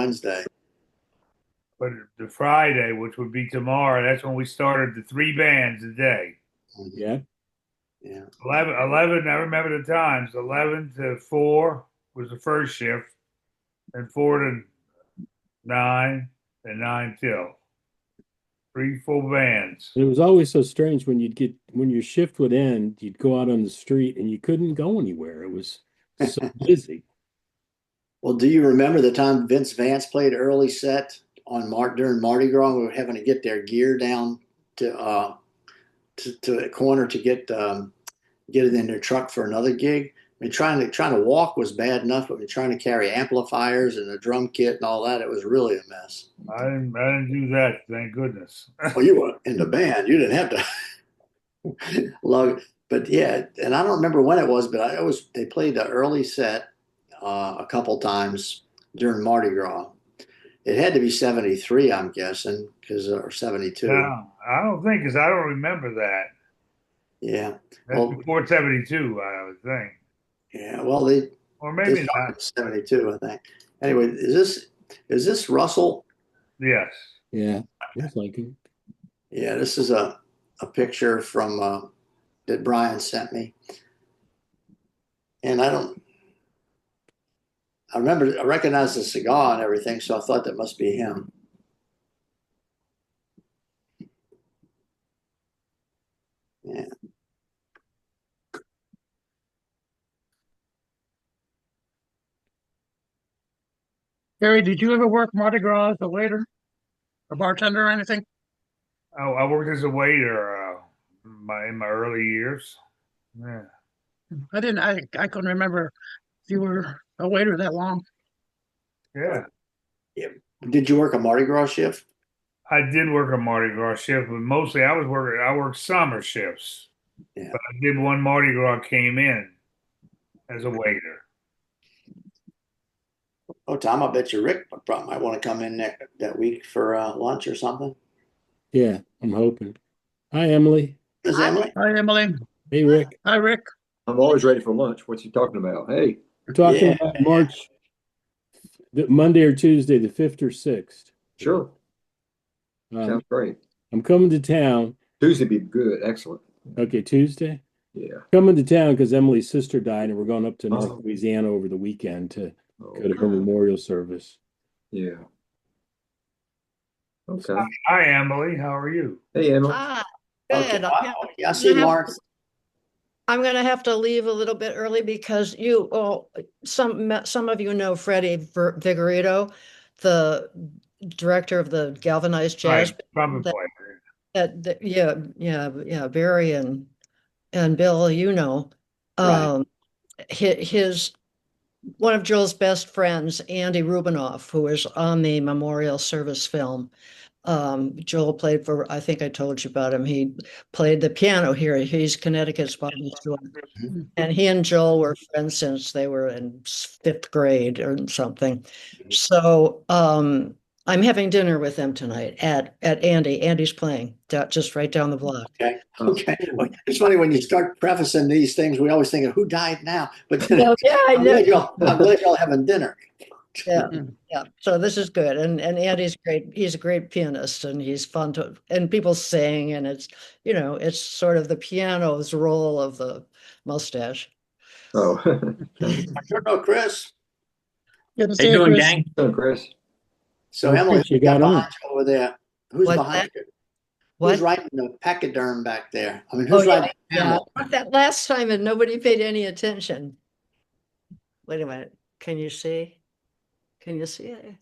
Wednesday. But the Friday, which would be tomorrow, that's when we started the three bands a day. Mhm. Yeah. Yeah. 11, I remember the times. 11 to 4 was the first shift, and 4 to 9, and 9 till. Three full bands. It was always so strange when when your shift would end, you'd go out on the street and you couldn't go anywhere. It was so busy. Well, do you remember the time Vince Vance played early set on during Mardi Gras? We were having to get their gear down to a corner to get it in their truck for another gig. I mean, trying to walk was bad enough, but trying to carry amplifiers and a drum kit and all that, it was really a mess. I didn't do that, thank goodness. Well, you were in the band; you didn't have to lug. But yeah, and I don't remember when it was, but they played the early set a couple times during Mardi Gras. It had to be 73, I'm guessing, because or 72. No, I don't think, because I don't remember that. Yeah. That's Well, before 72, I would think. yeah. Well, they Or maybe started not. in 72, I think. Anyway, is this Russell? Yes. Yeah. Looks like it. Yeah, this is a picture from that Brian sent me, and I recognize the cigar and everything, so I thought that must be him. Yeah. Gary, did you ever work Mardi Gras as a waiter or bartender or anything? I worked as a waiter in my early years. Yeah. I didn't. I couldn't remember if you were a waiter that long. Yeah. Yeah. Did you work a Mardi Gras shift? I did work a Mardi Gras shift, but mostly I worked summer shifts. Yeah. But I did one Mardi Gras came in as a waiter. Oh, Tom, I bet you Rick probably might want to come in that week for lunch or something. Yeah, I'm hoping. Hi, Emily. Is Emily? Hi, Emily. Hey, Rick. Hi, Rick. I'm always ready for lunch. What's he talking about? Hey, We're talking Yeah. about March, the Monday or Tuesday, the 5th or 6th. sure. Um, Sounds great. I'm coming to town. Tuesday be good. Excellent. Okay, Tuesday. Yeah. Coming to town because Emily's sister died, and we're going up to North Oh. Louisiana over the weekend to Oh, go to her memorial service. yeah. Okay. Hi, Emily. How are you? Hey, Emma. Ah, Okay. good. Yeah, I see Lawrence. I'm gonna have to leave a little bit early because some of you know Freddie Vigorito, the director of the Galvanized Jazz. Right, trumpet That, player. yeah, Barry and Bill, you know, Right. his one of Joel's best friends, Andy Rubinoff, who was on the memorial service film. Joel played for, I think I told you about him. He played the piano here. He's Connecticut's Bobby Stewart. Mhm. And he and Joel were friends since they were in fifth grade or something. So I'm having dinner with them tonight at Andy. Andy's playing just right down the block. Okay. Okay. Well, it's funny when you start prefacing these things, we always think of who died now. But Well, yeah, I know. I'm glad y'all having dinner. Yeah, yeah. So this is good. And Andy's great. He's a great pianist and he's fun and people sing and it's sort of the piano's role of the mustache. Oh, I sure know Chris. Good to How see you you, doing, Chris. gang? so Chris. So Well, Emily, Chris, you who's got got on. behind you over there? Who's What's behind that? you? Who's What? writing the pachyderm back there? I mean, Oh who's yeah, writing the yeah. I camel? thought that last time and nobody paid any attention. Wait a minute. Can you see? Can you see it?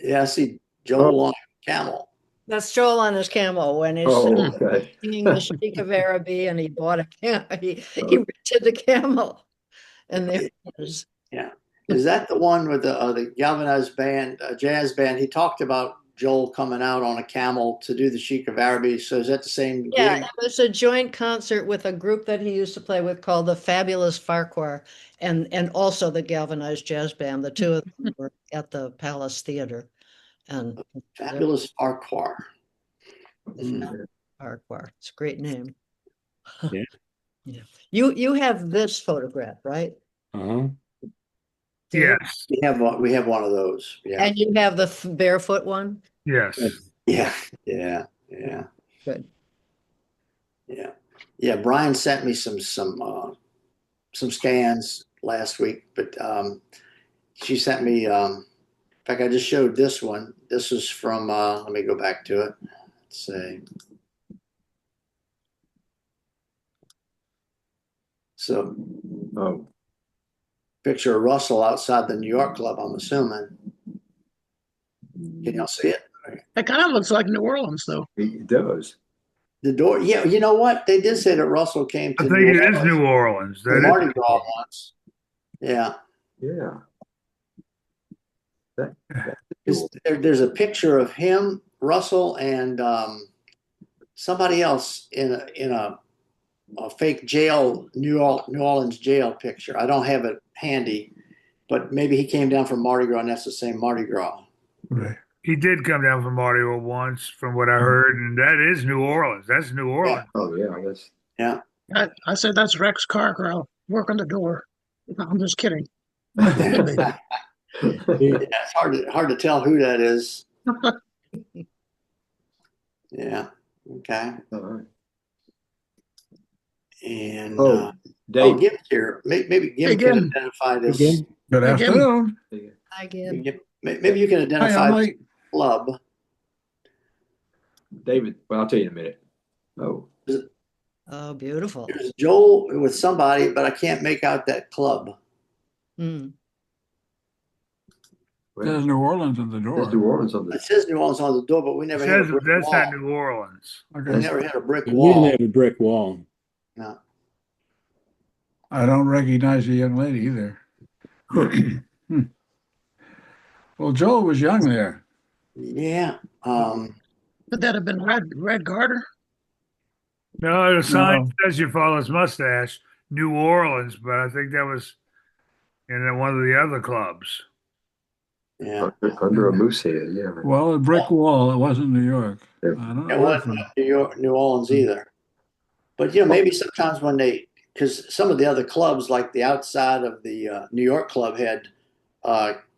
Yeah, I see Oh, Joel on a camel. That's Joel on his camel when he's oh, okay. singing the Sheik of Araby and he bought a camel. He Oh, rented the camel. And there it is. Yeah. Is that the one with the galvanized band, jazz band? He talked about Joel coming out on a camel to do the Sheik of Araby. So is that the same Yeah, gig? it was a joint concert with a group that he used to play with called the Fabulous Farquhar and also the Galvanized Jazz Band. The two of them were at the Palace Theater and they're Fabulous Farquhar. the Mm. Fabulous Farquhar. It's a great name. Yeah. Yeah. You have this photograph, right? Uh-huh. Do you? Yes. We have one of those. Yeah. And you have the barefoot one? Yes. Yeah. Yeah. Yeah. Good. Yeah. Yeah. Brian sent me some scans last week, but she sent me in fact I just showed this one. This is from let me go back to it. Let's see. So Oh, picture of Russell outside the New York club, I'm assuming. Can y'all see it? It kind of looks like New Orleans, though. it does. The door, yeah, you know what? They did say that Russell came I to think New it is Orleans New Orleans. for That Mardi is. Gras once. Yeah. Yeah. That, that's There's a picture of him, Russell, and somebody else in a fake jail, New Orleans jail picture. I don't have it handy, but maybe he came down from Mardi Gras and that's the same Mardi Gras. Right. He did come down from Mardi Gras once, from what I heard, and that is New Orleans. That's New Orleans. oh yeah, that's Yeah. I said that's Rex Carcrow working the door. No, I'm just kidding. Yeah, it's hard to tell who that is. Yeah. Okay. all right. And Oh, Dave. Gim's here. Maybe Gim Hey, can Gim. identify this. Again, Good Hey, Jim. afternoon. I give. Maybe you can Hi, identify I'm this late. club. David, well, I'll tell you in a minute. Oh, Oh, beautiful. There's Joel with somebody, but I can't make out that club. Mm. There's New Orleans at the there's door. New Orleans on It the. says New Orleans on the door, but we It never had a says brick that's wall. not New Orleans. We Okay. never had a brick we didn't wall. have a brick wall. No. I don't recognize the young lady either. Hmm. Well, Joel was young there. Yeah. Could that have been Red Garter? No, the sign No. says your father's mustache, New Orleans, but I think that was in one of the other clubs. Yeah. Under a moose head, yeah. Well, a brick wall. It wasn't New York. I Yeah. don't It know. wasn't New Orleans either. But maybe sometimes when because some of the other clubs, like the outside of the New York club, had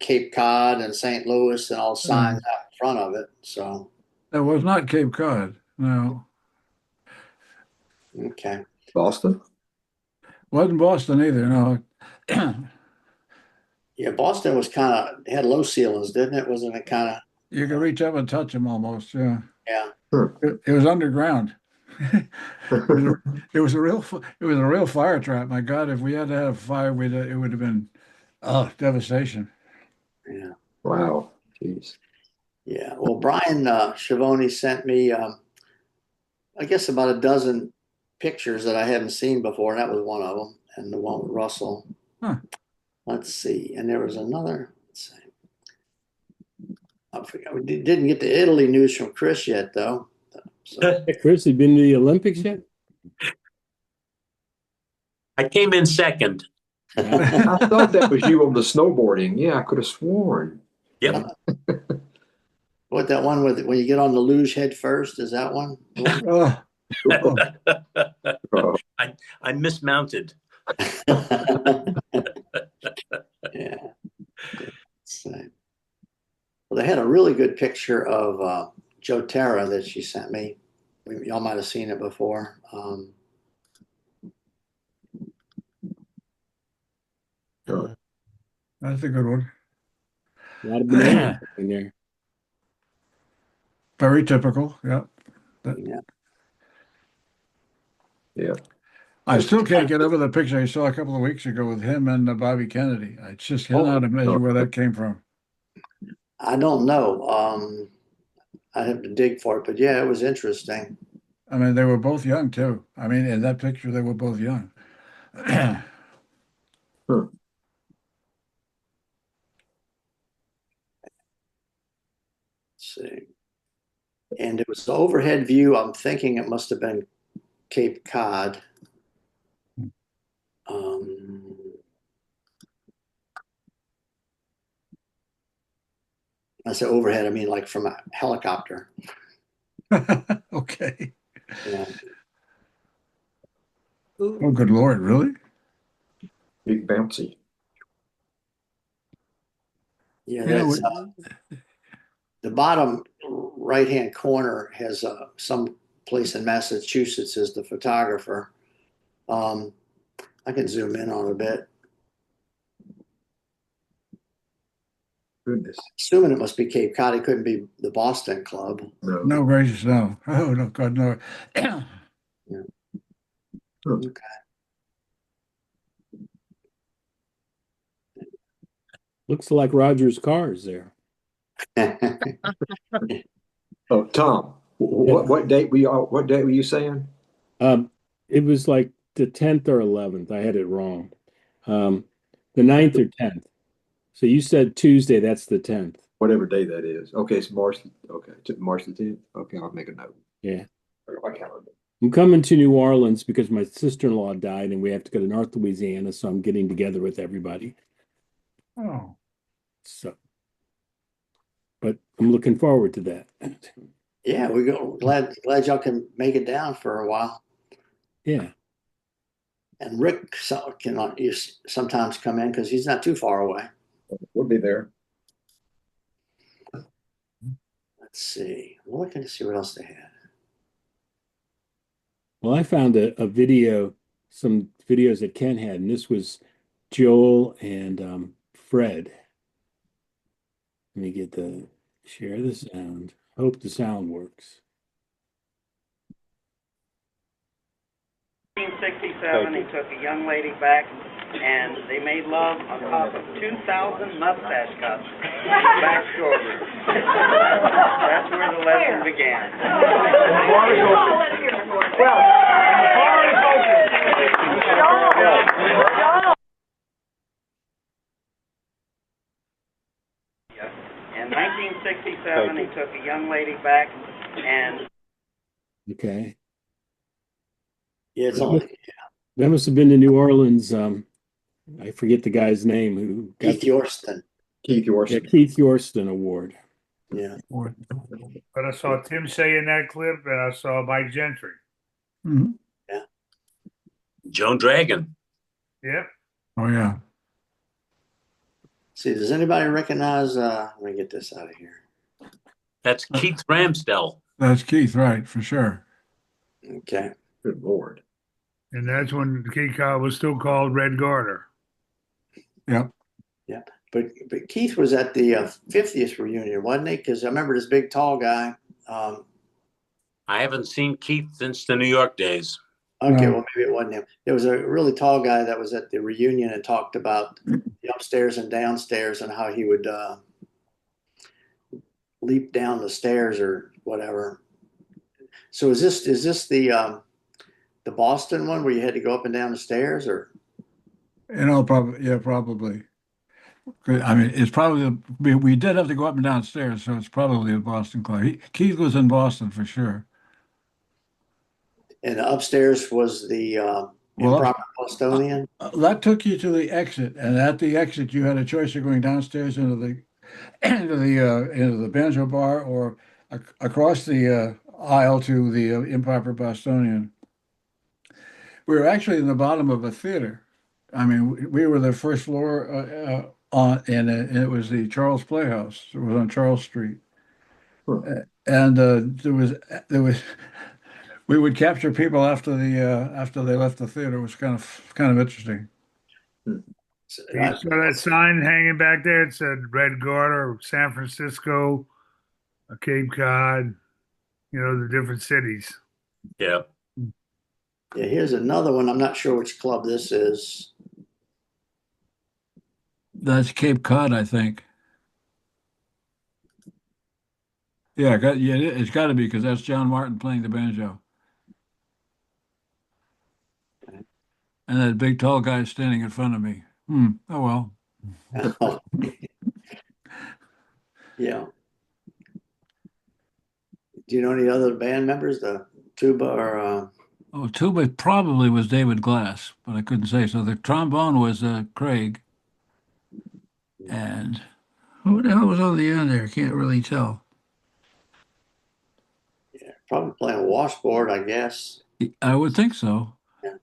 Cape Cod and St. Louis and all signs out in front of it. So That was not Cape Cod. No, okay. Boston. wasn't Boston either. No. Yeah, Boston was had low ceilings, didn't it? Wasn't it kind of? You could reach up and touch them almost. Yeah. Yeah. It was underground. It was a real fire trap. My God, if we had to have fire, it would have been devastation. Yeah. Wow. Jeez. Yeah. Well, Brian Schiavone sent me, I guess, about a dozen pictures that I hadn't seen before, and that was one of them, and the one with Russell. Huh. Let's see. And there was another. Let's see. I forgot. We didn't get the Italy news from Chris yet, though. So, Hey, Chris, have you been to the Olympics yet? I came in second. I thought that was you on the snowboarding. Yeah, I could have sworn. Yep. what that one with when you get on the luge head first? Is that one? Oh, Oh, I mismounted. Yeah. So, well, they had a really good picture of Joe Terra that she sent me. Y'all might have seen it before. that's a good one. A lot of bananas in there. Very typical. Yeah. Yeah. yeah. I still can't get over the picture I saw a couple of weeks ago with him and Bobby Kennedy. I just cannot imagine where that came from. I don't know. I have to dig for it, but yeah, it was interesting. I mean, they were both young too. I mean, in that picture, they were both young. Huh. Let's see. And it was the overhead view. I'm thinking it must have been Cape Cod. I say overhead, I mean like from a helicopter. Okay. Yeah. Oh, good Lord, really? Big bouncy. Yeah, Yeah, that's the bottom right-hand corner has some place in Massachusetts as the photographer. Um, I can zoom in on a bit. Goodness. Assuming it must be Cape Cod. It couldn't be the Boston Club. No. no gracious, no. Oh, no, God, no. Okay. Looks like Roger's cars there. Oh, Tom, what date were you saying? Um, it was like the 10th or 11th. I had it wrong. The 9th or 10th. So you said Tuesday, that's the 10th. Whatever day that is. Okay, it's March. Okay, March the 10th. Okay, I'll make a note. Yeah. Or my calendar. I'm coming to New Orleans because my sister-in-law died and we have to go to North Louisiana, so I'm getting together with everybody. Oh, So, but I'm looking forward to that. Yeah, we go. Glad y'all can make it down for a while. Yeah. And Rick can sometimes come in because he's not too far away. We'll be there. Let's see. We're looking to see what else they had. Well, I found a video, some videos that Ken had, and this was Joel and Fred. Let me share the sound. Hope the sound works. 1967, he took a young lady back and they made love on top of 2,000 mustache cuts. Backstory. That's where the lesson began. In 1967, he took a young lady back and Okay. Yeah, it's only That must have been to New Orleans. I forget the guy's name who got Keith Yorston. Keith the Yorston. Keith Yorston Award. Yeah. But I saw Tim Shea in that clip, and I saw Mike Gentry. mhm. Joan Dragon. Yep. Oh, yeah. See, does anybody recognize? Let me get this out of here. That's Keith Ramsdell. That's Keith, right, for sure. Okay. Good Lord. And that's when Cape Cod was still called Red Garter. Yep. But Keith was at the 50th reunion, wasn't he? Because I remember this big tall guy. I haven't seen Keith since the New York days. Okay, well maybe it wasn't him. There was a really tall guy that was at the reunion and talked about the upstairs and downstairs and how he would leap down the stairs or whatever. So is this the Boston one where you had to go up and down the stairs, or? Probably, yeah, probably. I mean, it's probably we did have to go up and down stairs, so it's probably a Boston Club. Keith was in Boston for sure. And upstairs was the improper Bostonian. That took you to the exit, and at the exit, you had a choice of going downstairs into the into the banjo bar or across the aisle to the improper Bostonian. We were actually in the bottom of a theater. I mean, we were the first floor and it was the Charles Playhouse. It was on Charles Street, and there was we would capture people after they left the theater. It was kind of interesting. You saw that sign hanging back there? It said Red Garter, San Francisco, Cape Cod, the different cities. Yeah. Yeah, here's another one. I'm not sure which club this is. That's Cape Cod, I think. Yeah, it's got to be because that's John Martin playing the banjo. And that big tall guy standing in front of me. Oh well. Yeah. Do you know any other band members? The tuba or Tuba probably was David Glass, but I couldn't say. So the trombone was Craig. And who the hell was on the end there? Can't really tell. yeah, probably playing a washboard, I guess. I would think so. Yeah.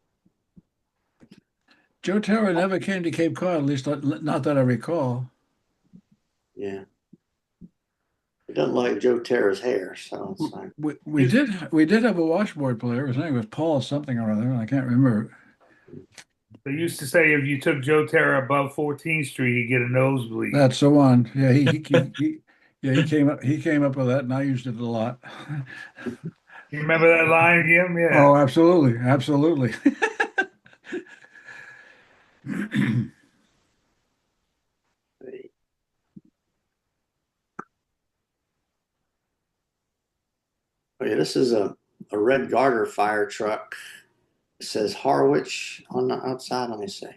Joe Terra never came to Cape Cod, at least not that I recall. Yeah. doesn't look like Joe Terra's hair, so it's like, We did have a washboard player. His name was Paul something or other. I can't remember. They used to say if you took Joe Terra above 14th Street, you'd get a nosebleed. That's the one. Yeah, he came up with that, and I used it a lot. You remember that line, Jim? Yeah. Oh, absolutely, absolutely. oh yeah, this is a Red Garter fire truck. It says Harwich on the outside. Let me see.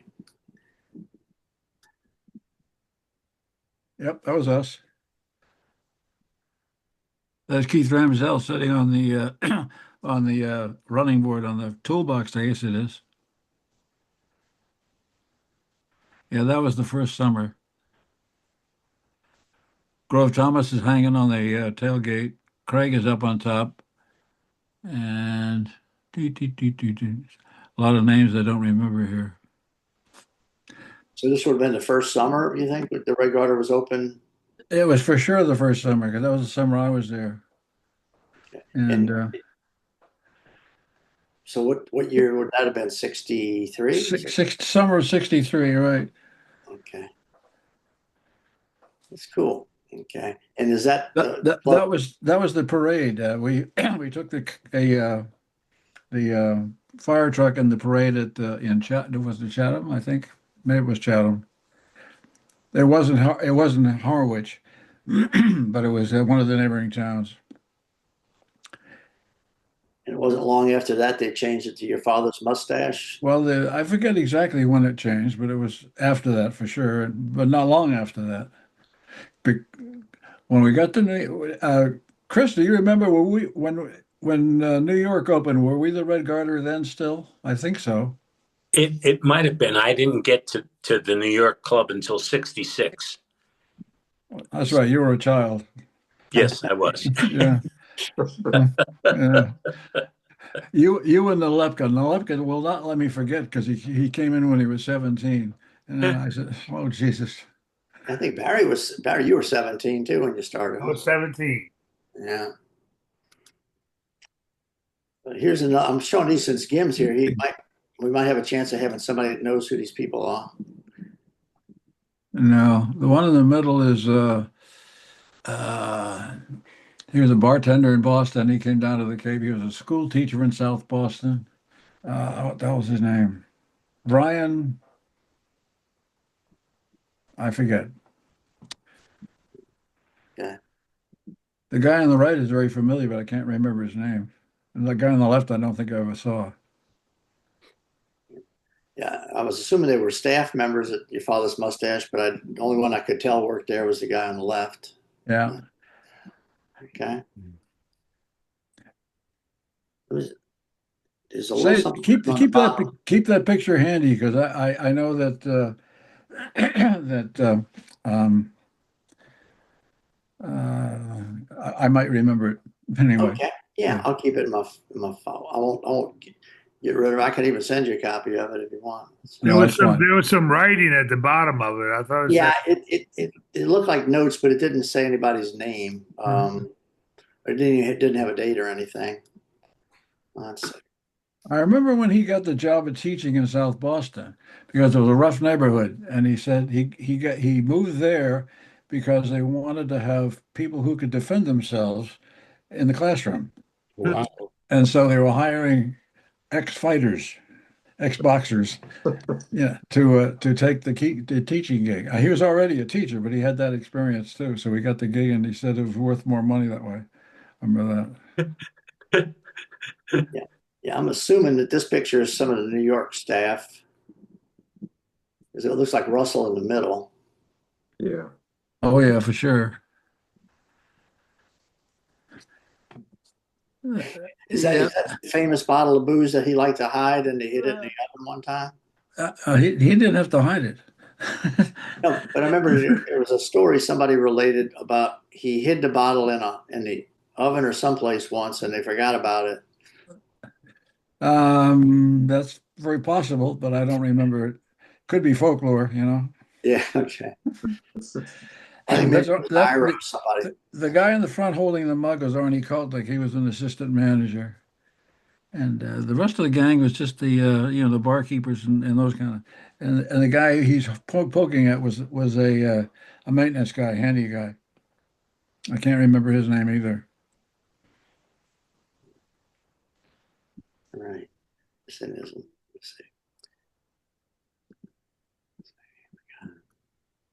Yep, that was us. That's Keith Ramsell sitting on the on the running board on the toolbox, I guess it is. Yeah, that was the first summer. Grove Thomas is hanging on the tailgate. Craig is up on top, and a lot of names I don't remember here. So this would have been the first summer, you think, the Red Garter was open? It was for sure the first summer because that was the summer I was there. And so what year would that have been? 63? Summer of 63, right? Okay. That's cool. Okay. And is that That was the parade. We we took the fire truck in the parade at in Chatham. Was it Chatham? I think maybe it was Chatham. It wasn't Harwich, but it was one of the neighboring towns. And it wasn't long after that they changed it to Your Father's Mustache? Well, I forget exactly when it changed, but it was after that for sure, but not long after that. When we got to Chris, do you remember when New York opened? Were we the Red Garter then still? I think so. It might have been. I didn't get to the New York club until 66. That's right. You were a child. Yes, I was. Yeah. Yeah. You and Nalepka. Nalepka will not let me forget because he came in when he was 17. And then I said, oh, Jesus. I think Barry, you were 17 too when you started. I was 17. Yeah. But here's another, I'm showing these since Gim's here. We might have a chance of having somebody that knows who these people are. No, the one in the middle is he was a bartender in Boston. He came down to the Cape. He was a school teacher in South Boston. What the hell was his name? Brian. I forget. Yeah. The guy on the right is very familiar, but I can't remember his name. And the guy on the left, I don't think I ever saw. Yeah, I was assuming they were staff members at Your Father's Mustache, but the only one I could tell worked there was the guy on the left. Yeah. Okay. There's a Say, little something keep on the bottom. keep that picture handy because I know that that I might remember it anyway. Okay. Yeah, I'll keep it in my file. I won't get rid of it. I can even send you a copy of it if you want. No, that's fine. There was some writing at the bottom of it. I thought it looked like notes, but it didn't say anybody's name. It didn't have a date or anything. Let's see. I remember when he got the job of teaching in South Boston because it was a rough neighborhood, and he said he moved there because they wanted to have people who could defend themselves in the classroom. Wow. And so they were hiring ex-fighters, ex-boxers, yeah, to take the teaching gig. He was already a teacher, but he had that experience too. So he got the gig, and he said it was worth more money that way. I remember that. Yeah, I'm assuming that this picture is some of the New York staff, because it looks like Russell in the middle. Yeah. Oh yeah, for sure. Is that the famous bottle of booze that he liked to hide and he hid it in the oven one time? He didn't have to hide it. No, but I remember there was a story somebody related about he hid the bottle in the oven or someplace once and they forgot about it. That's very possible, but I don't remember it. Could be folklore, you know. Yeah, okay. I think That's maybe it was Ira the, or somebody. the guy in the front holding the mug was Arnie Kultic. He was an assistant manager. And the rest of the gang was just the the barkeepers and those kind of and the guy he's poking at was a maintenance guy, handy guy. I can't remember his name either. Right. Cynism. Let's see.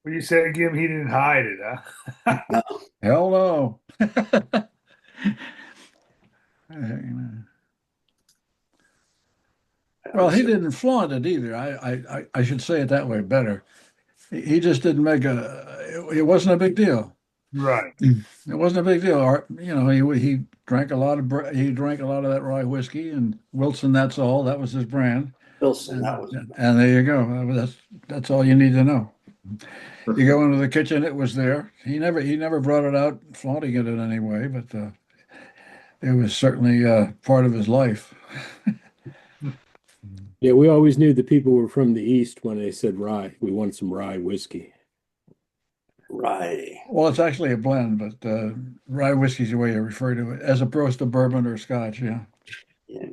Well, you said, Jim, he didn't hide it, huh? No, Hell no. Well, he didn't flaunt it either. I should say it that way better. He just didn't make it wasn't a big deal. Right. It wasn't a big deal. He drank a lot of he drank a lot of that rye whiskey and Wilson. That's all. That was his brand. Wilson, And, that was and there you go. That's all you need to know. You go into the kitchen, it was there. He never brought it out, flaunting it in any way, but it was certainly part of his life. Yeah, we always knew the people were from the East when they said rye. We wanted some rye whiskey. right. Well, it's actually a blend, but rye whiskey is the way you refer to it, as opposed to bourbon or scotch. Yeah. Yeah.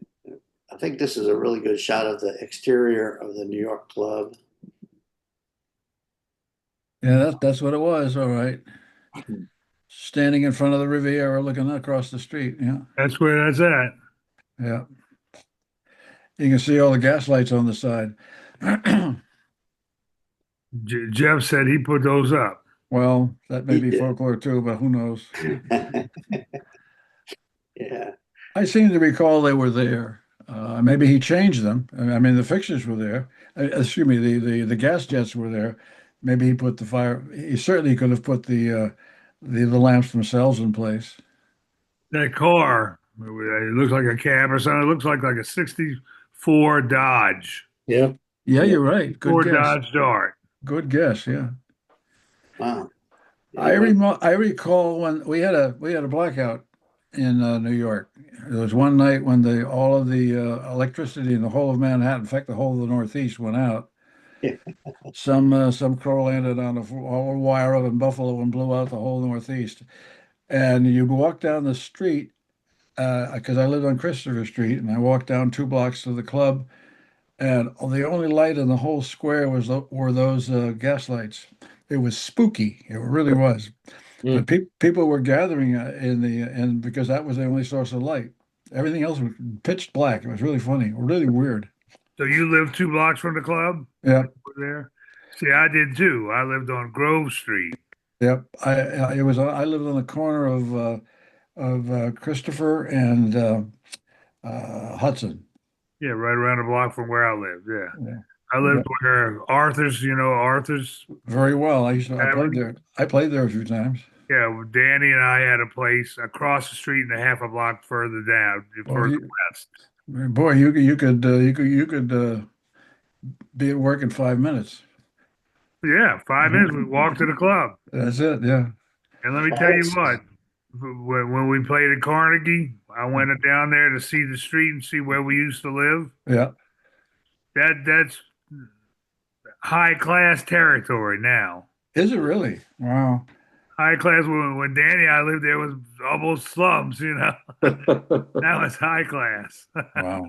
I think this is a really good shot of the exterior of the New York club. Yeah, that's what it was. All right. Standing in front of the Riviera, looking across the street. Yeah. That's where that's at. Yeah. You can see all the gas lights on the side. Jeff said he put those up. Well, that may He be did. folklore too, but who knows? Yeah. I seem to recall they were there. Maybe he changed them. I mean, the fixtures were there. Excuse me, the gas jets were there. Maybe he put the fire. He certainly could have put the lamps themselves in place. That car, it looks like a cab or something. It looks like a 64 Dodge. Yeah. Yeah, you're right. Good Ford guess. Dodge Dart. Good guess. Yeah. Wow. I recall when we had a blackout in New York. There was one night when all of the electricity in the whole of Manhattan, in fact, the whole of the Northeast went out. Some crow landed on a wire up in Buffalo and blew out the whole Northeast. And you'd walk down the street because I lived on Christopher Street, and I walked down 2 blocks to the club, and the only light in the whole square were those gas lights. It was spooky. It really was. Mm. But people were gathering and because that was the only source of light. Everything else was pitch black. It was really funny, really weird. So you lived 2 blocks from the club? Yeah. Over there? See, I did too. I lived on Grove Street. Yep. I lived on the corner of Christopher and Hudson. Yeah, right around the block from where I lived. Yeah. Yeah. I lived where Arthur's, Arthur's. Very well. I played there. I played there a few times. Yeah, well, Danny and I had a place across the street and a half a block further down, further west. Boy, you could be at work in 5 minutes. Yeah, 5 minutes. We walked to the club. That's it. Yeah. And let me tell you what, when we played at Carnegie, I went down there to see the street and see where we used to live. Yeah. That's high class territory now. Is it really? Wow. High class. When Danny and I lived there, was almost slums. Now it's high class. Wow.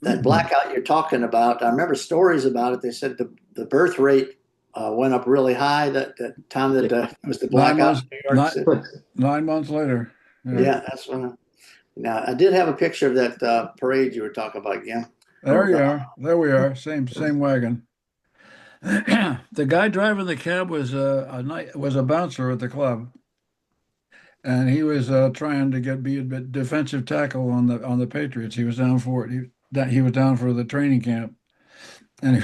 That blackout you're talking about, I remember stories about it. They said the birth rate went up really high that time that it was the blackout in New York City. 9 months later. Yeah, that's when. Now I did have a picture of that parade you were talking about again. There you are. There we are. Same wagon. The guy driving the cab was a bouncer at the club, and he was trying to be a bit defensive tackle on the Patriots. He was down for it. He was down for the training camp, and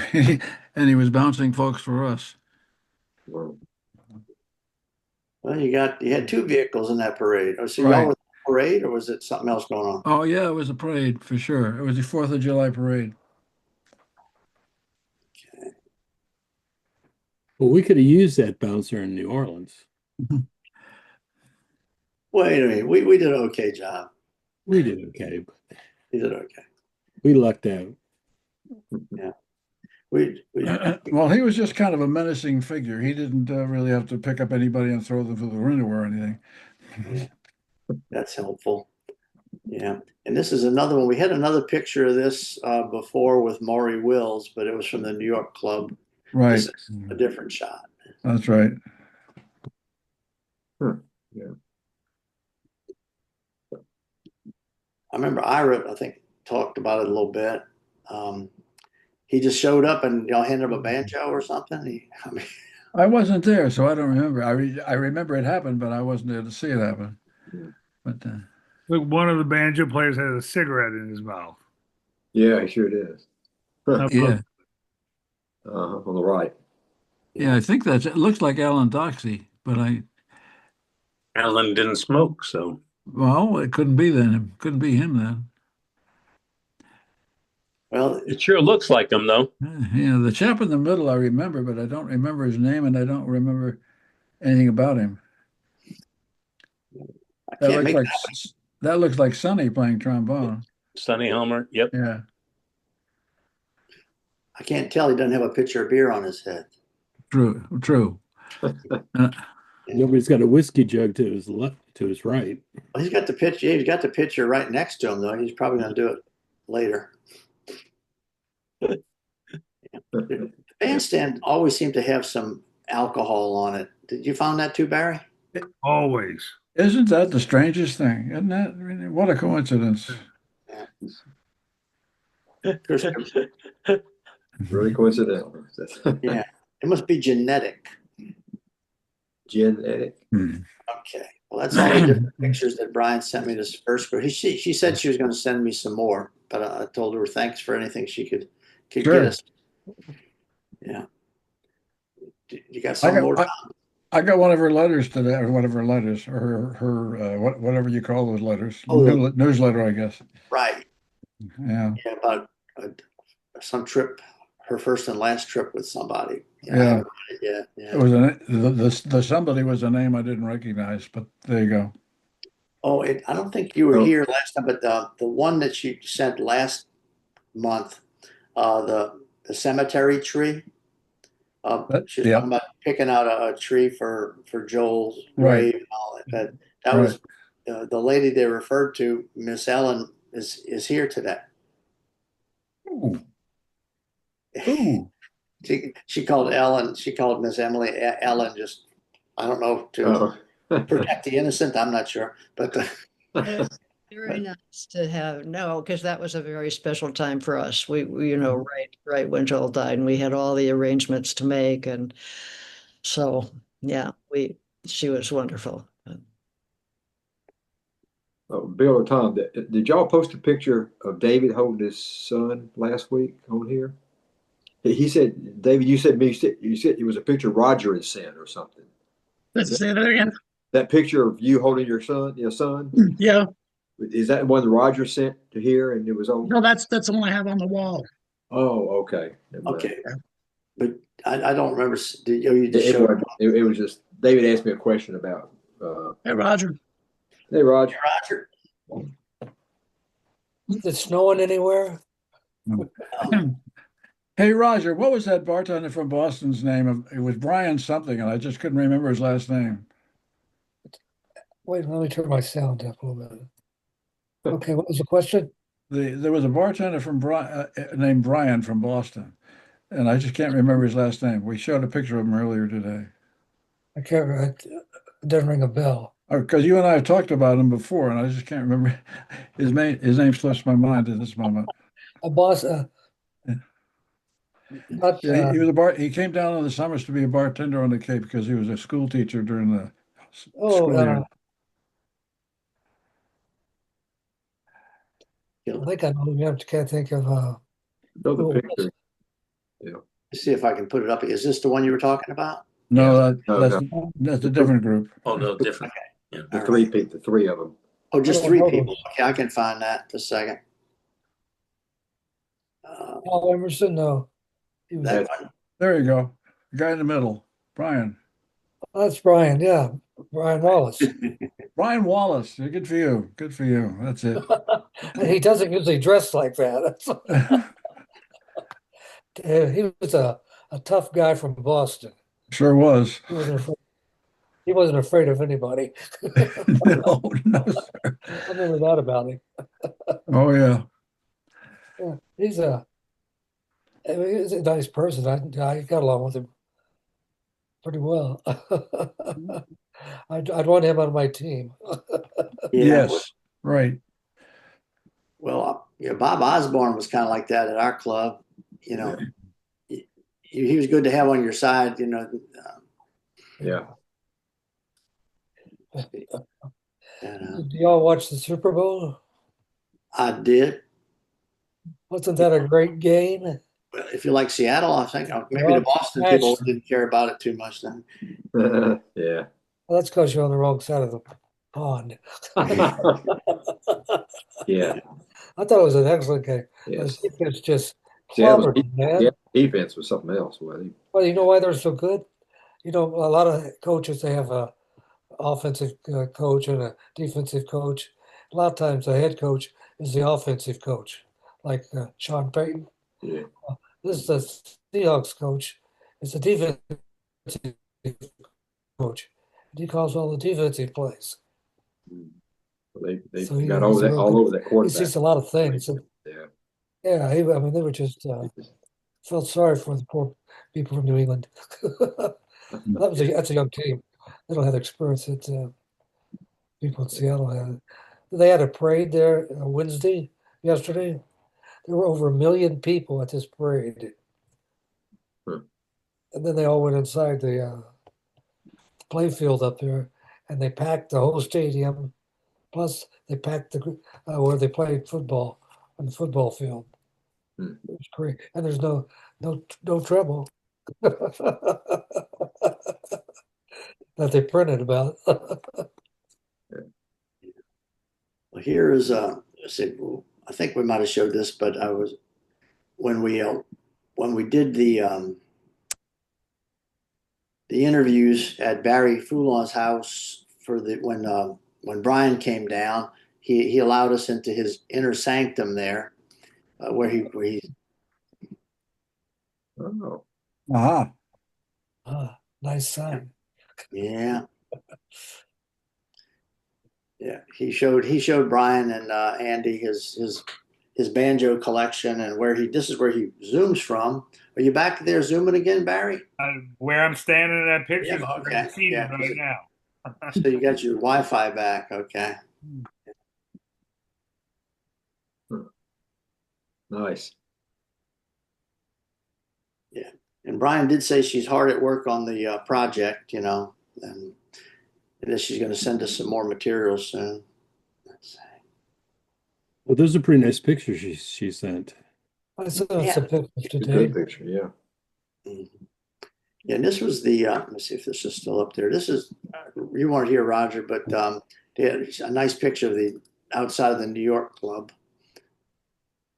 he was bouncing folks for us. Well, you had 2 vehicles in that parade. Oh, so Right. y'all were in the parade, or was it something else going on? Oh yeah, it was a parade for sure. It was the 4th of July parade. Well, we could have used that bouncer in New Orleans. Wait a minute, we did an okay job. We did okay, but We did okay. we lucked out. we Well, he was just kind of a menacing figure. He didn't really have to pick up anybody and throw them through the window or anything. that's helpful. Yeah. And this is another one. We had another picture of this before with Maury Wills, but it was from the New York club. Right. This is a different shot. That's right. Yeah. I remember Ira, I think, talked about it a little bit. He just showed up and y'all handed him a banjo or something. I wasn't there, so I don't remember. I remember it happened, but I wasn't there to see it happen. But Look, one of the banjo players has a cigarette in his mouth. Yeah, he sure is. yeah, On the right. yeah, I think it looks like Alan Doxey, but Alan didn't smoke, so well, it couldn't be then. It couldn't be him then. Well, it sure looks like him, though. Yeah, the chap in the middle I remember, but I don't remember his name and I don't remember anything about him. I That can't looks make like that looks like Sonny playing trombone. Sonny Helmer. Yep. Yeah, I can't tell he doesn't have a pitcher of beer on his head. true. Nobody's got a whiskey jug to his left, to his right. Well, he's got the pitch. Yeah, he's got the pitcher right next to him, though. He's probably going to do it later. The bandstand always seemed to have some alcohol on it. Did you find that too, Barry? Always. Isn't that the strangest thing? Isn't that? I mean, what a coincidence. Really coincidental. Yeah, it must be genetic. Genetic. Okay. Well, that's all the different pictures that Brian sent me this first group. She said she was going to send me some more, but I told her thanks for anything she could Sure. get us. Yeah. You got some more? I got one of her letters today, or one of her letters, or her whatever you call those letters, Oh, newsletter, I guess. Right. Yeah. Yeah, about some trip, her first and last trip with somebody. Yeah. Yeah. It was the somebody was a name I didn't recognize, but there you go. Oh, I don't think you were here last time, but the one that she sent last month, the cemetery tree. She's talking about picking out a tree for Joel's grave and all that. That was the lady they referred to. Miss Ellen is here today. Ooh. Ooh. She called Ellen. She called Miss Emily Ellen. Just I don't know to protect the innocent. I'm not sure, but. Very nice to have because that was a very special time for us. We right when Joel died, and we had all the arrangements to make, and so yeah, she was wonderful. Bill or Tom, did y'all post a picture of David holding his son last week on here? He said, David, you said it was a picture Roger had sent or something. Let's say that again. That picture of you holding your son? Yeah. Is that the one that Roger sent to here and it was on? No, that's the one I have on the wall. Oh, okay. Okay. But I don't remember. You just showed it was just David asked me a question about. Hey, Roger. Hey, Roger. Roger. Is it snowing anywhere? Hey, Roger, what was that bartender from Boston's name? It was Brian something, and I just couldn't remember his last name. Wait, let me turn my sound up a little bit. Okay, what was the question? There was a bartender from named Brian from Boston, and I just can't remember his last name. We showed a picture of him earlier today. I can't remember. It doesn't ring a bell. Because you and I have talked about him before, and I just can't remember his name. His name slips my mind at this moment. A boss. He was he came down in the summers to be a bartender on the Cape because he was a school teacher during the school year. I think I know him. I can't think of. The picture. Yeah. Let's see if I can put it up. Is this the one you were talking about? No, that's a different group. Oh no, different. Okay. Yeah. The three of them. Oh, just three people. Okay, I can find that. Just a second. Paul Emerson, no. That one. There you go. The guy in the middle, Brian. Oh, that's Brian. Yeah, Brian Wallace. Brian Wallace. Good for you. Good for you. That's it. He doesn't usually dress like that. he was a tough guy from Boston. Sure was. He wasn't afraid of anybody. No, no, sir. I remember that about him. Oh yeah. Yeah, I mean, he's a nice person. I got along with him pretty well. I'd want him on my team. Yeah. Yes. Right. Well, Bob Osborne was kind of like that at our club. You know, he was good to have on your side. You know. Yeah. Do y'all watch the Super Bowl? I did. Wasn't that a great game? If you like Seattle, I think maybe Well, the Boston match. people didn't care about it too much then. Yeah. Well, that's because you're on the wrong side of the pond. Yeah. I thought it was an excellent game. Yes. The defense just Seattle's clobbered them, man. defense was something else. Well, you know why they're so good? You know, a lot of coaches, they have a offensive coach and a defensive coach. A lot of times the head coach is the offensive coach, like Sean Payton. Yeah. This is the Seahawks coach. It's a defensive coach. And he calls all the defensive plays. They So he- got he's over that, real all good. over that He quarterback. sees a lot of things. Yeah. Yeah, I mean, they were just felt sorry for the poor people from New England. That's a young team. They don't have the experience that people in Seattle had. They had a parade there yesterday. There were over 1 million people at this parade. And then they all went inside the play field up there, and they packed the whole stadium. Plus, they packed where they played football on the football field. It was great, and there's no trouble that they printed about. Well, here is let's see, I think we might have showed this, but I was when we did the interviews at Barry Foulon's house for when Brian came down, he allowed us into his inner sanctum there, where he Oh. Nice sign. yeah. Yeah, he showed Brian and Andy his banjo collection and this is where he zooms from. Are you back there zooming again, Barry? Where I'm standing in that picture, Yeah, okay. I'm seeing Yeah, it right now. So you got your Wi-Fi back, okay? Nice. Yeah, and Brian did say she's hard at work on the project, you know, and that she's going to send us some more materials soon. Well, those are pretty nice pictures she sent. I saw Yeah. some pictures It's a today. good picture. Yeah. Mhm. Yeah, and this was the let me see if this is still up there. This is you weren't here, Roger, but yeah, it's a nice picture of the outside of the New York club.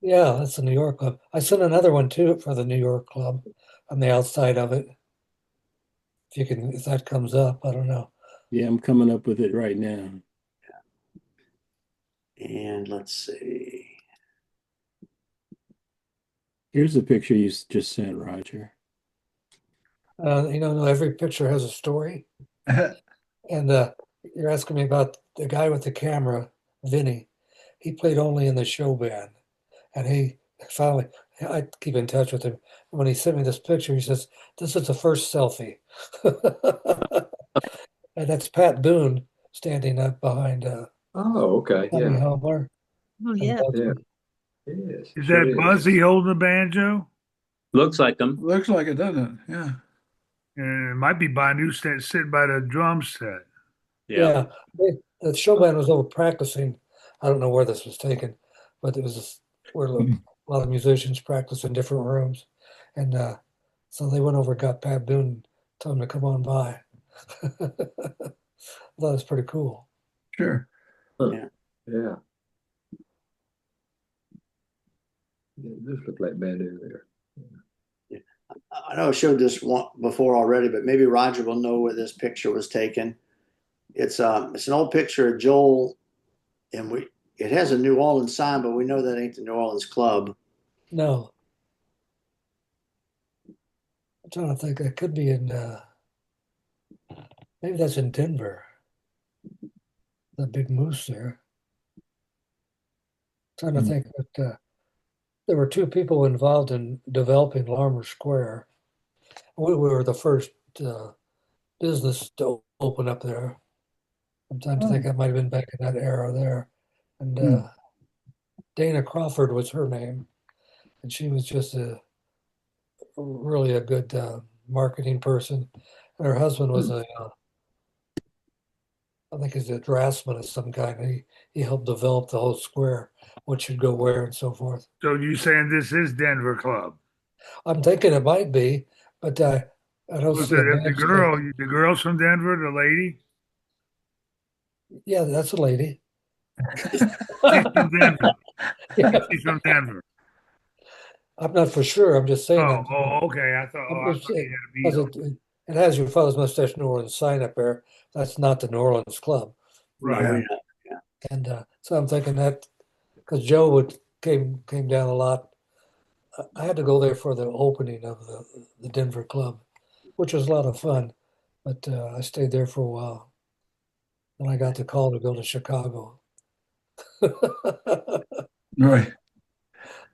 Yeah, that's the New York club. I sent another one too for the New York club on the outside of it. If that comes up, I don't know. Yeah, I'm coming up with it right now. And let's see. Here's the picture you just sent, Roger. You know, every picture has a story. And you're asking me about the guy with the camera, Vinny. He played only in the show band. And he finally, I keep in touch with him. When he sent me this picture, he says, "This is the first selfie." And that's Pat Boone standing up behind Oh, okay. Tommy Yeah. Helmer. Oh, yeah. Yeah. Yes. Is sure that Buzzy holding the banjo? Looks like them. Looks like it, doesn't it? Yeah. And it might be Banu sitting by the drum set. Yeah. The show band was over practicing. I don't know where this was taken, but it was where a lot of musicians practice in different rooms. And so they went over and got Pat Boone, told him to come on by. I thought it was pretty cool. Sure. Yeah. Yeah. It does look like Banu there. I know I showed this one before already, but maybe Roger will know where this picture was taken. It's an old picture of Joel, and it has a New Orleans sign, but we know that ain't the New Orleans club. No. I'm trying to think. It could be in maybe that's in Denver. The big moose there. Trying to Hmm. think, but there were two people involved in developing Larmer Square. We were the first business to open up there. I'm trying to think that might have been back in that era there. And Hmm. Dana Crawford was her name, and she was just really a good marketing person. And her husband was I think he's a draftsman of some kind. He helped develop the whole square, what should go where and so forth. So you saying this is Denver Club? I'm thinking it might be, but I don't Was see a it bandstand. the girl's from Denver, the lady? Yeah, that's a lady. She's from Denver. Yeah, She's from Denver. I'm not for sure. I'm just saying that. Okay. I'm I just thought you saying, had a beat because on. it has your father's mustache New Orleans sign up there. That's not the New Orleans club. No, Right. yeah. And so I'm thinking that because Joe would came down a lot. I had to go there for the opening of the Denver club, which was a lot of fun. But I stayed there for a while. Then I got the call to go to Chicago. Right.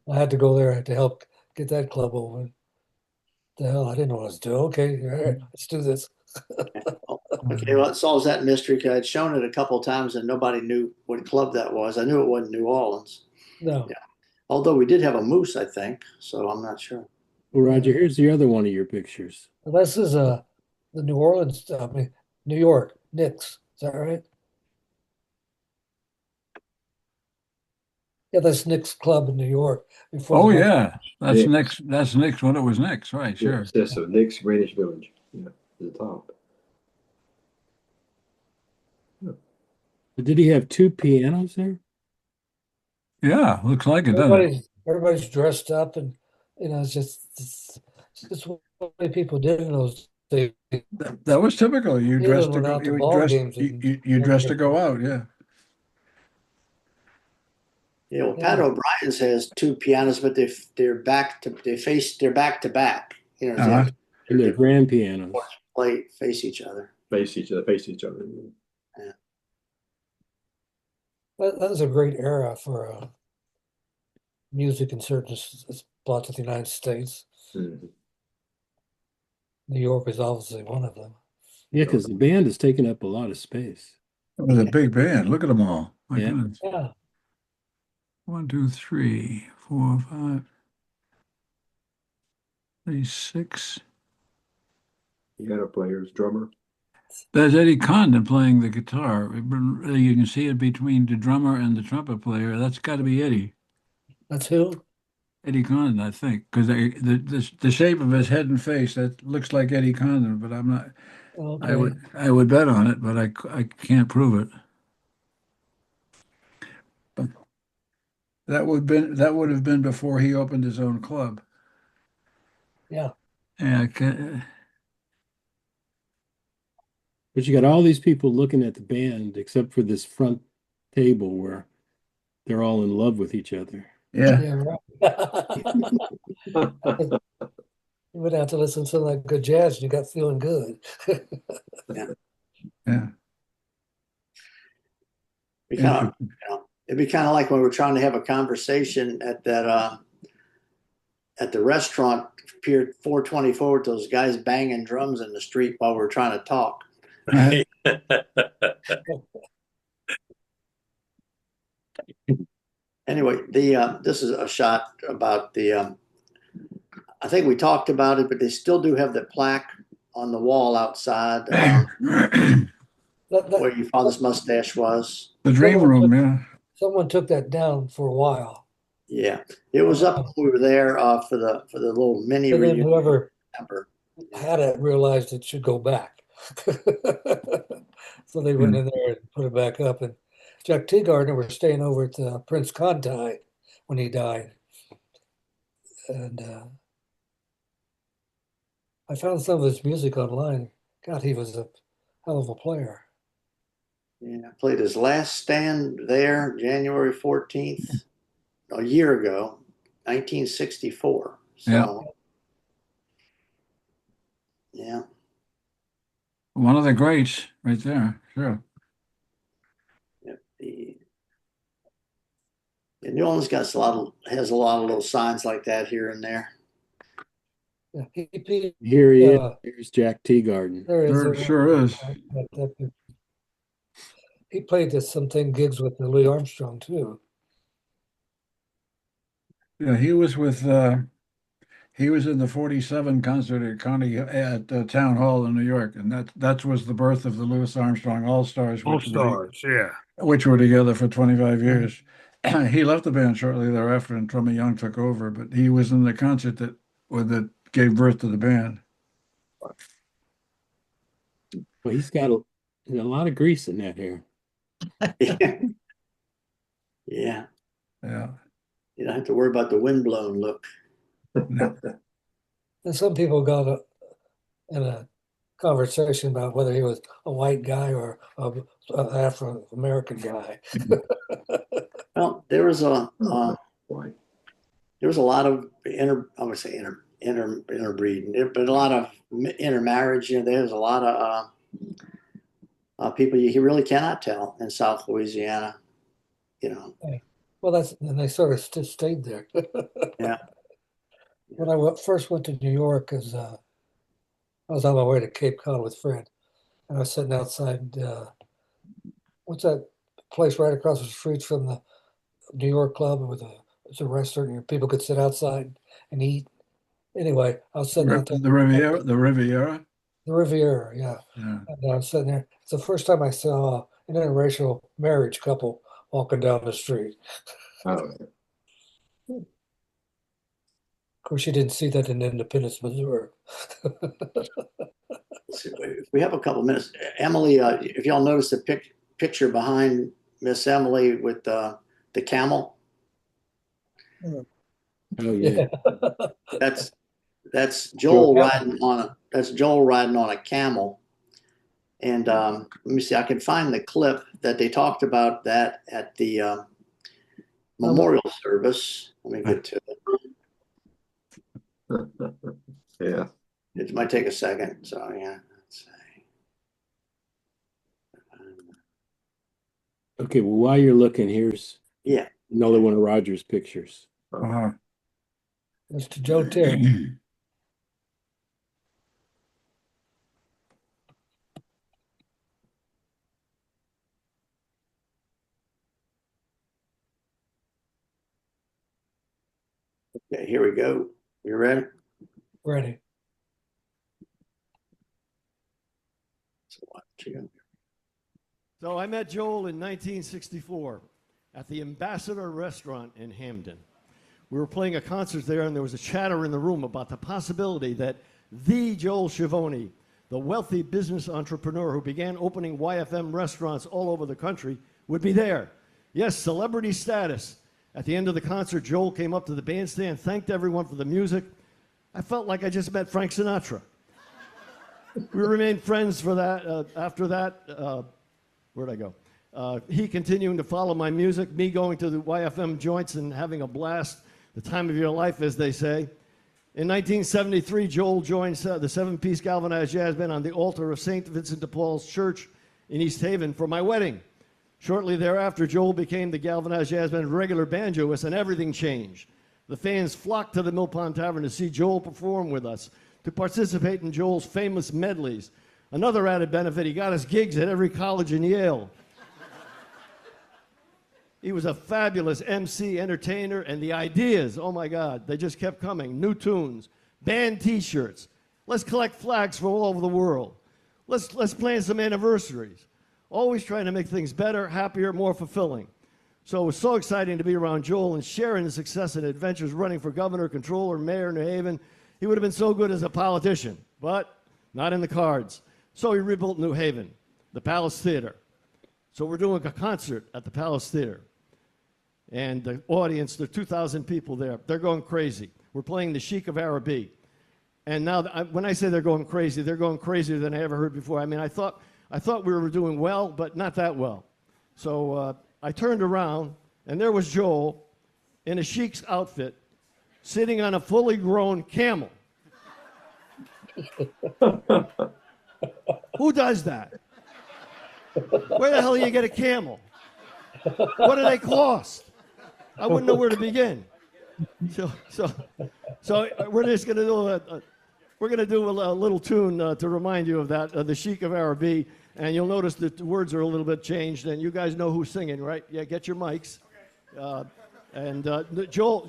I had to go there to help get that club open. The hell, I didn't know what I was doing. Okay, all right, let's do this. Okay, well, it solves that mystery because I'd shown it a couple of times and nobody knew what club that was. I knew it wasn't New Orleans. No, Yeah. Although we did have a moose, I think, so I'm not sure. Well, Roger, here's the other one of your pictures. this is the New Orleans, I mean, New York Knicks. Is that right? Yeah, that's Knicks club in New York before Oh the yeah, that's Knicks. next. That's next when it was next, right? Sure. Yes, that's so Nick's Greenwich Village. Yeah, at the top. But did he have two pianos there? Yeah, looks like it, doesn't it? everybody's dressed up, and it's just what people did in those days. That was typical. You Even dressed to went go. out to You ball dressed. games and You dressed to go out. Yeah. Yeah, well, Pat Yeah. O'Brien's has two pianos, but they're back to back. You know, they Uh-huh. have And they're different grand pianos. play face each other. Face each other. That was a great era for music in certain spots of the United States. Mhm. New York is obviously one of them. Yeah, because the band has taken up a lot of space. It was a big band. Look at them all. My Yeah. goodness. Yeah, 1, 2, 3, 4, 5, 6. Piano players, drummer. There's Eddie Condon playing the guitar. You can see it between the drummer and the trumpet player. That's got to be Eddie. that's who. Eddie Condon, I think, because the shape of his head and face that looks like Eddie Condon, but I'm not. Okay, I would bet on it, but I can't prove it. But that would have been before he opened his own club. yeah. Yeah, But you got all these people looking at the band, except for this front table where they're all in love with each other. yeah. Yeah, right. You would have to listen to some like good jazz and you got feeling good. Yeah. It'd be kind of like when we're trying to have a conversation at that at the restaurant, Pier 424, with those guys banging drums in the street while we're trying to talk. Right. Anyway, this is a shot about the. I think we talked about it, but they still do have the plaque on the wall outside where your father's mustache was. The dream room, yeah. Someone took that down for a while. Yeah, it was up when we were there for the little mini And then reunion. whoever Remember. had it realized it should go back. So they went in there and put it back up. And Jack Teagarden was staying over at Prince Conti when he died. And I found some of his music online. God, he was a hell of a player. Yeah, played his last stand there January 14th, a year ago, 1964. So, One of the greats right there. Sure. And New Orleans has a lot of little signs like that here and there. Yeah, Here he is. uh, Here's Jack Teagarden. there is. Sure, sure is. He played this something gigs with Louis Armstrong too. Yeah, he was in the 47 concert at Town Hall in New York, and that was the birth of the Louis Armstrong All-Stars, All Stars, yeah. which were together for 25 years. He left the band shortly thereafter, and Trummy Young took over, but he was in the concert that gave birth to the band. Well, he's got a lot of grease in that hair. Yeah. Yeah. You don't have to worry about the windblown look. And some people got in a conversation about whether he was a white guy or an Afro-American guy. Well, there was a Right. lot of interbreeding, but a lot of intermarriage. You know, there's a lot of people you really cannot tell in South Louisiana. You know. Well, and they sort of stayed there. Yeah. When I first went to New York, I was on my way to Cape Cod with Fred, and I was sitting outside. What's that place right across the street from the New York Club it's a restaurant, and people could sit outside and eat. Anyway, I was sitting out there. The Riviera. The Riviera, yeah. Yeah. And I was sitting there. It's the first time I saw an interracial marriage couple walking down the street. Oh, Of course, you didn't see that in Independence, Missouri. We have a couple minutes. Emily, if y'all notice the picture behind Miss Emily with the camel. Oh yeah. That's Joel riding on a camel. And let me see, I can find the clip that they talked about that at the memorial service. Let me get to it. yeah. It might take a second. So yeah, let's see. Okay, well, while you're looking, here's Yeah. another one of Roger's pictures. Uh-huh. Mr. Joe Terry. Okay, here we go. You ready? Ready. So I met Joel in 1964 at the Ambassador Restaurant in Hamden. We were playing a concert there, and there was a chatter in the room about the possibility that the Joel Schiavone, the wealthy business entrepreneur who began opening YFM restaurants all over the country, would be there. Yes, celebrity status. At the end of the concert, Joel came up to the bandstand, thanked everyone for the music. I felt like I just met Frank Sinatra. We remained friends for that. After that, where'd I go? He continuing to follow my music, me going to the YFM joints and having a blast, the time of your life, as they say. In 1973, Joel joined the seven-piece galvanized jazz band on the altar of St. Vincent de Paul's Church in East Haven for my wedding. Shortly thereafter, Joel became the galvanized jazz band regular banjoist, and everything changed. The fans flocked to the Mill Pond Tavern to see Joel perform with us, to participate in Joel's famous medleys. Another added benefit, he got us gigs at every college in Yale. He was a fabulous MC, entertainer, and the ideas, oh my God, they just kept coming. New tunes, band t-shirts. Let's collect flags from all over the world. Let's plan some anniversaries. Always trying to make things better, happier, more fulfilling. So it was so exciting to be around Joel and sharing the success and adventures running for governor, controller, mayor of New Haven. He would have been so good as a politician, but not in the cards. So he rebuilt New Haven, the Palace Theater. So we're doing a concert at the Palace Theater. And the audience, there are 2,000 people there. They're going crazy. We're playing the Sheik of Araby. And now, when I say they're going crazy, they're going crazier than I ever heard before. I mean, I thought we were doing well, but not that well. So I turned around, and there was Joel in a Sheik's outfit, sitting on a fully grown camel. Who does that? Where the hell do you get a camel? What do they cost? I wouldn't know where to begin. So we're just gonna do a little tune to remind you of that, the Sheik of Araby, and you'll notice that the words are a little bit changed, and you guys know who's singing, right? Yeah, get your mics. And Joel,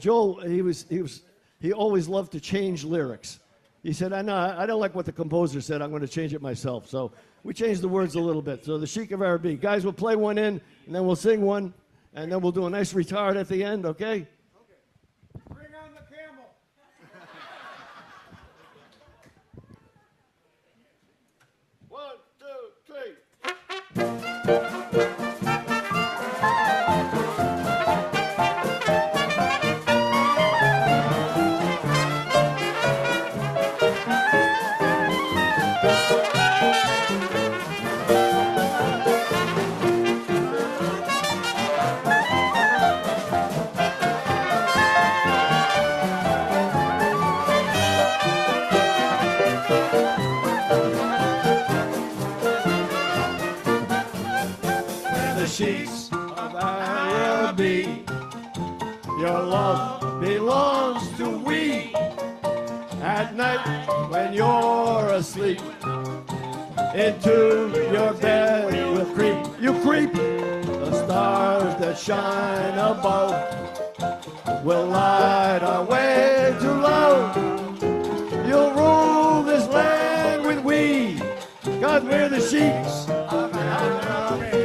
he always loved to change lyrics. He said, I don't like what the composer said. I'm going to change it myself. So we changed the words a little bit. So the Sheik of Araby. Guys, we'll play one in, and then we'll sing one, and then we'll do a nice retard at the end, okay? Bring on the camel. One, two, three. Sheiks of Araby, your love belongs to we. At night when you're asleep, into your bed we'll creep. You creep, the stars that shine above will light our way to love. You'll rule this land with we, 'cause we're the Sheiks of Araby.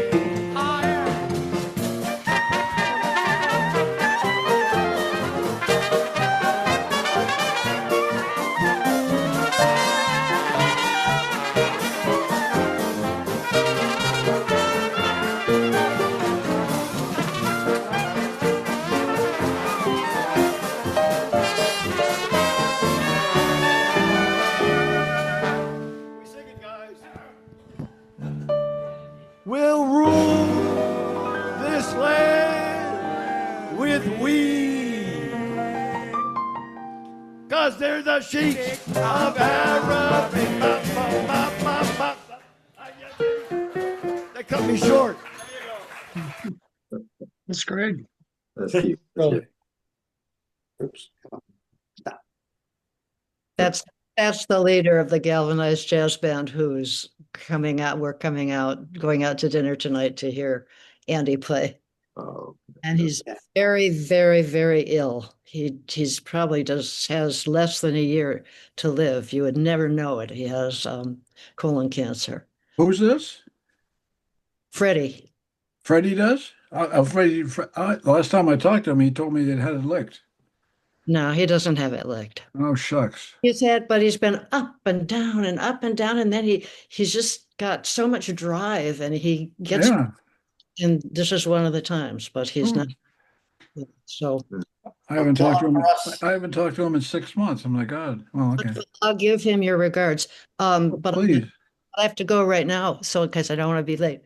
We'll rule this land with we, 'cause they're the Sheik of Araby. They cut me short. That's great. That's cute. Oops. Come on. Stop. That's the leader of the Galvanized Jazz Band who's coming out. We're going out to dinner tonight to hear Andy play. Oh, And he's Yeah. very, very, very ill. He's probably has less than a year to live. You would never know it. He has colon cancer. Who's this? Freddie. Freddie does? The last time I talked to him, he told me they'd had it licked. No, he doesn't have it licked. Oh, shucks. But he's been up and down and up and down, and then he's just got so much drive, and he gets. Yeah. And this is one of the times, but he's Hmm. not. So I haven't talked to him. For us. I haven't talked to him in 6 months. I'm like, God. Well, okay. I'll give him your regards. But Please. I have to go right now, so because I don't want to be late.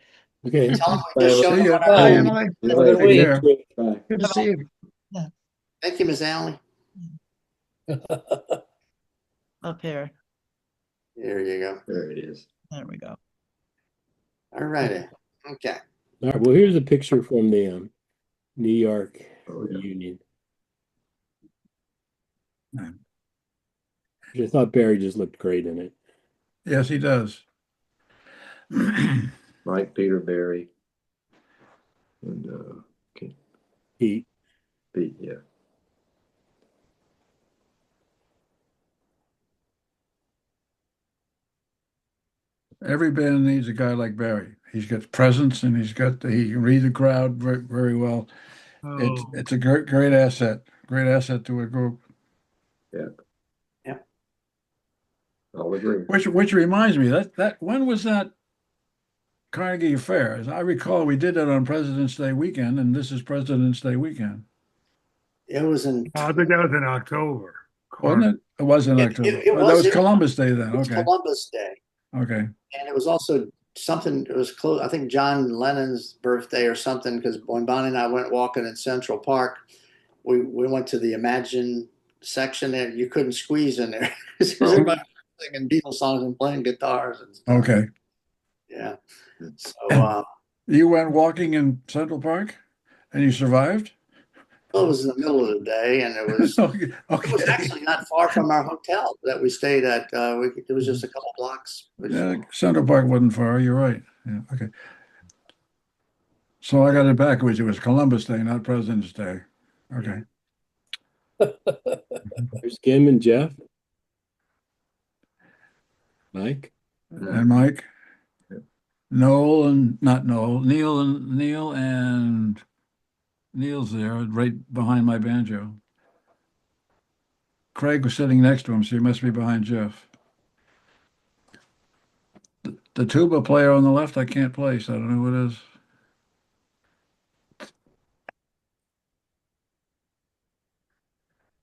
Okay. Tell them we just showed See them ya. what Bye, our- Emily. See you Have a good later. week. Bye. Good to see you. Thank you, Miss Allen. Up here. There you go. There it is. There we go. All righty. Okay. All right. Well, here's a picture from the New York Oh, yeah. reunion. Yeah. I thought Barry just looked great in it. Yes, he does. Mike Peter Barry. And He Pete, yeah. Every band needs a guy like Barry. He's got presence and he can read the crowd very, very well. It's a great asset. Great asset to a group. I'll agree. Which reminds me, that when was that Carnegie Fair? As I recall, we did that on President's Day weekend, and this is President's Day weekend, It was in I think that was in October. wasn't it? It was in It- October. it Oh, that was was- Columbus Day then. it was Okay, Columbus Day. okay. And it was also something, it was close, I think John Lennon's birthday or something, because when Bonnie and I went walking in Central Park, we went to the Imagine section there. You couldn't squeeze in there. 'Cause everybody was singing Beatles songs and playing guitars and stuff. Okay. Yeah. So You went walking in Central Park and you survived? it was in the middle of the day, and it was Okay. it was actually not far from our hotel that we stayed at. It was just a couple blocks. Yeah, Central Park wasn't far. You're right. Yeah. Okay. So I got it backwards. It was Columbus Day, not President's Day. Okay. There's Kim and Jeff. Mike. And Mike. Noel and not Noel. Neil and Neil's there, right behind my banjo. Craig was sitting next to him, so he must be behind Jeff. The tuba player on the left, I can't place. I don't know who it is.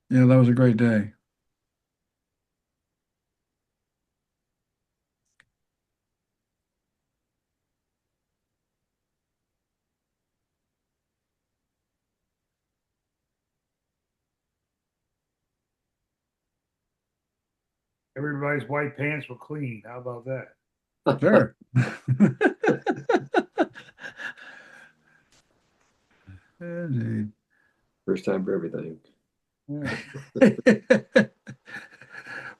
Yeah, that was a great day. Everybody's white pants were clean. How about that? Sure. Indeed. First time for everything.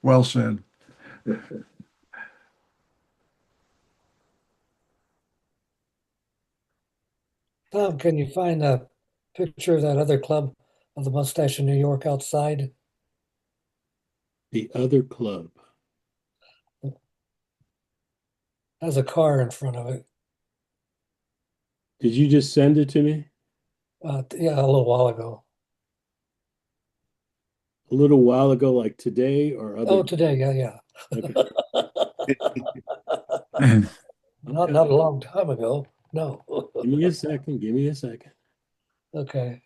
Well said. Tom, can you find a picture of that other club of the Mustache in New York outside? The other club. Has a car in front of it. Did you just send it to me? Yeah, a little while ago. A little while ago, like today or other? Oh, today, yeah. Okay. Not a long time ago. No. Give me a second. Give me a second. Okay.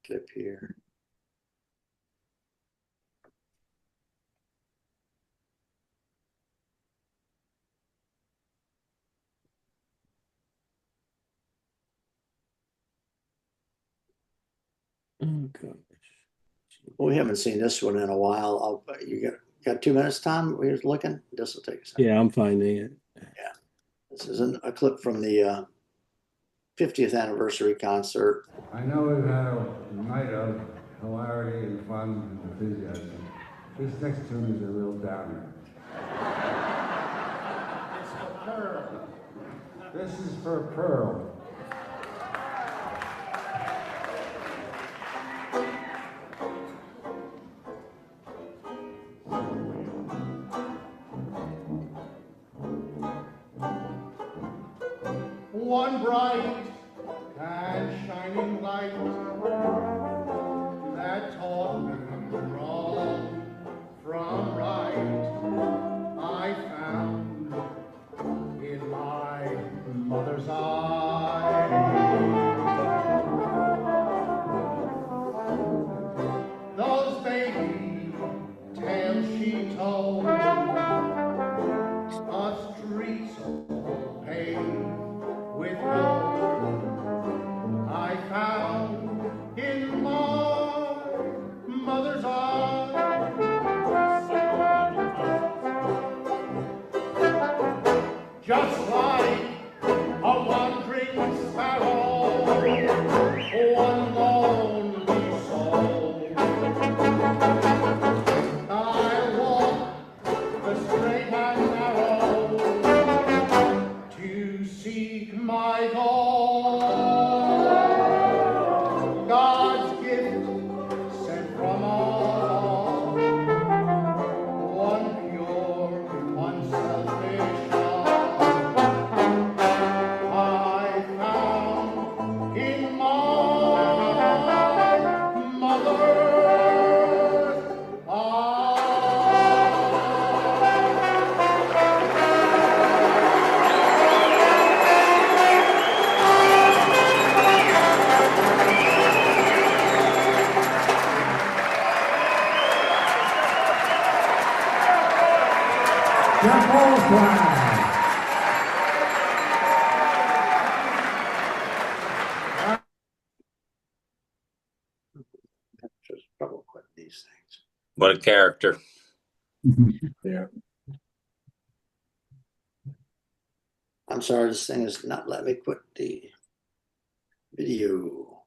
Clip here. Oh gosh. Well, we haven't seen this one in a while. You got 2 minutes, Tom? We're looking. This will take a second. Yeah, I'm finding it. Yeah, this is a clip from the 50th anniversary concert. I know we've had a night of hilarity and fun and enthusiasm. This next tune is a real downer. It's for Pearl. This is for Pearl. One bright and shining light that taught me wrong from right, I found in my mother's eye. Those baby tales she told of streets all paved with gold, I found in my mother's eyes. Just like a wandering sparrow, one lonely soul, I walk the straight and narrow to seek my goal. God's gift sent from all, one pure, unselfish love, I found in my mother's eyes. Jeff Holzweiler. What a character. Yeah. I'm sorry, this thing is not letting me quit the video.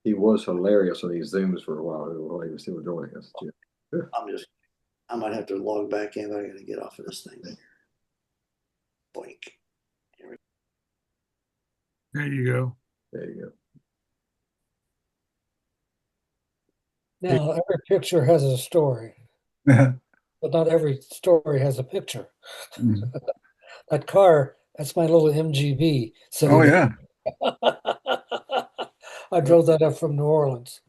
He was hilarious on these Zooms for a while while he was still joining us. Yeah. I might have to log back in, but I gotta get off of this thing. Boink. There you go. There you Now, every picture has a story, Mhm. but not every story has a picture. That car, that's my little MGB. Oh, yeah. I drove that up from New Orleans.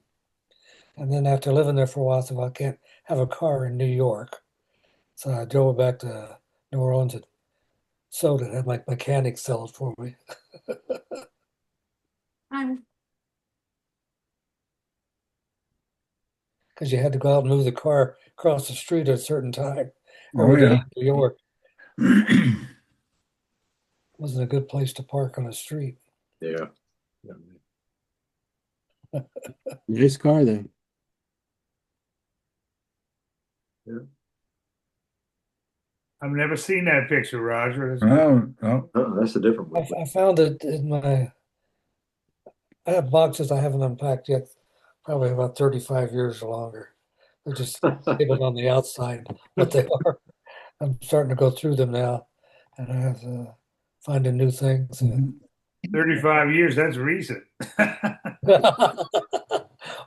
And then after living there for a while, I said, well, I can't have a car in New York. So I drove it back to New Orleans and sold it. Had my mechanic sell it for me. Because you had to go out and move the car across the street at a certain time. Oh, Every day yeah. in New York wasn't a good place to park on the street. Yeah. Nice car though. I've never seen that picture, Roger. Oh, that's a different one. I found it in my. I have boxes I haven't unpacked yet, probably about 35 years or longer. They're just labeled on the outside what they are. I'm starting to go through them now, and I have finding new things. 35 years, that's recent.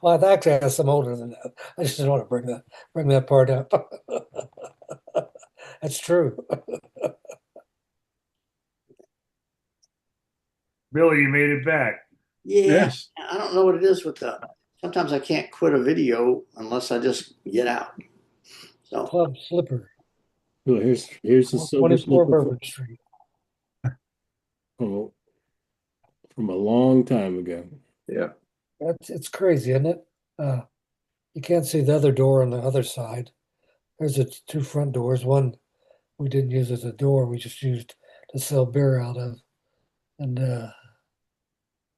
Well, I've actually had some older than that. I just didn't want to bring that part up. That's true. Billy, you made it back. Yeah. Yes. I don't know what it is with the. Sometimes I can't quit a video unless I just get out. So Club Slipper. Well, here's the silver 24 slipper Bourbon Street. from a long time ago. Yeah. It's crazy, isn't it? You can't see the other door on the other side. There's the two front doors. One we didn't use as a door. We just used to sell beer out of. And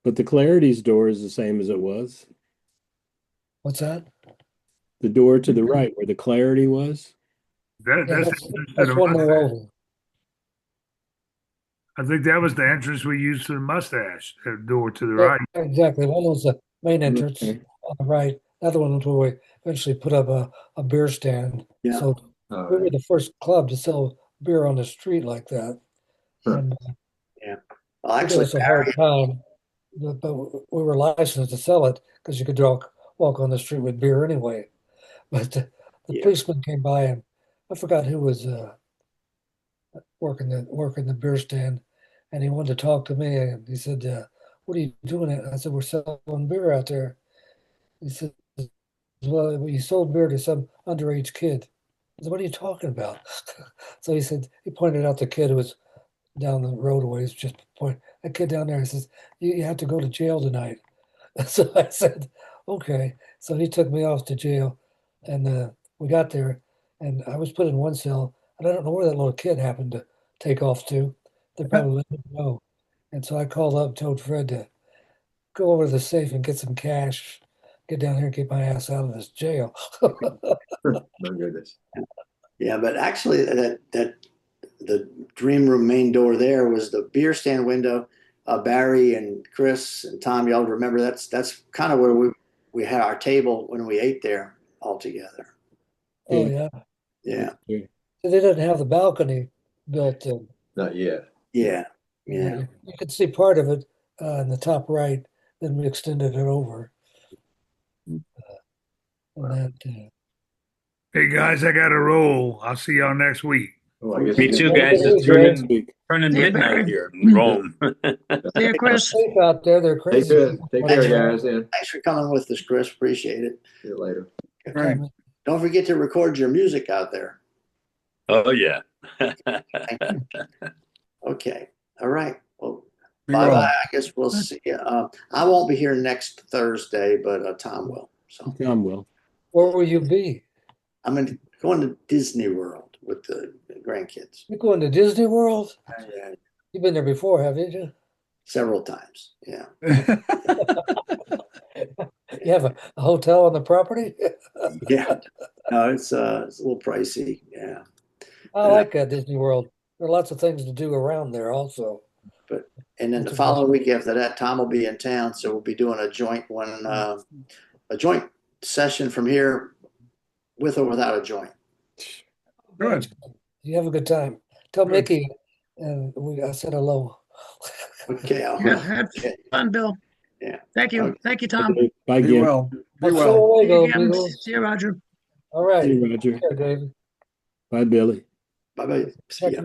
But the Clarity's door is the same as it was. what's that? The door to the right where the Clarity was. Yeah, That's that's one more over. I think that was the entrance we used for the mustache, the door to the Yeah, right. exactly. One was the main entrance Okay. on the right. The other one was where we eventually put up a beer stand. Yeah. So we were the first club to sell beer on the street like that. And yeah. Well, it actually, was a hard time, but we were licensed to sell it because you could walk on the street with beer anyway. But the policeman came by, and I forgot who was working the beer stand, and he wanted to talk to me, and he said, "What are you doing?" I said, "We're selling beer out there." He said, "Well, you sold beer to some underage kid." I said, "What are you talking about?" So he said, he pointed out the kid who was down the roadways, just point that kid down there. He says, you have to go to jail tonight." So I said, "Okay." So he took me off to jail, and we got there, and I was put in one cell, and I don't know where that little kid happened to take off to. They probably didn't know. And so I called up, told Fred to go over to the safe and get some cash, get down here and get my ass out of this jail. My goodness. Yeah, but actually, that the Dream Room main door there was the beer stand window. Barry and Chris and Tom, y'all remember that's kind of where we had our table when we ate there all together. Oh yeah. Yeah. So they didn't have the balcony built in. Not yet. Yeah. Yeah. You could see part of it in the top right. Then we extended it over. And that, Hey guys, I got to roll. I'll see y'all next week. Me too, guys. It's turning midnight here in Rome. See you, Chris. Safe out there. They're crazy. Take care, guys. And thanks for coming with us, Chris. Appreciate it. see you later. Right. Don't forget to record your music out there. Oh yeah. Okay. All right. Well, Be bye well. bye. I guess we'll see you. I won't be here next Thursday, but Tom will. So Tom will. Where will you be? I'm going to Disney World with the grandkids. You're going to Disney World? Yeah, You've been there before, haven't you? several times. Yeah. You have a hotel on the property? Yeah. No, it's a little pricey. Yeah. I like Disney World. There are lots of things to do around there also. And then the That's following week after that, Tom will be in town, so we'll be doing a joint session from here, with or without a joint. Good. You have a good time. Tell Good. Mickey I said hello. Okay. Yeah, have fun, Bill. Yeah. Thank you. Okay. Thank you, Tom. Bye, Be Gil. well. Be Well, well. so away, See you go, again. Beagles. See you, Roger. All right. See you, Roger. Take care, David. Bye, Billy. Bye bye. See ya.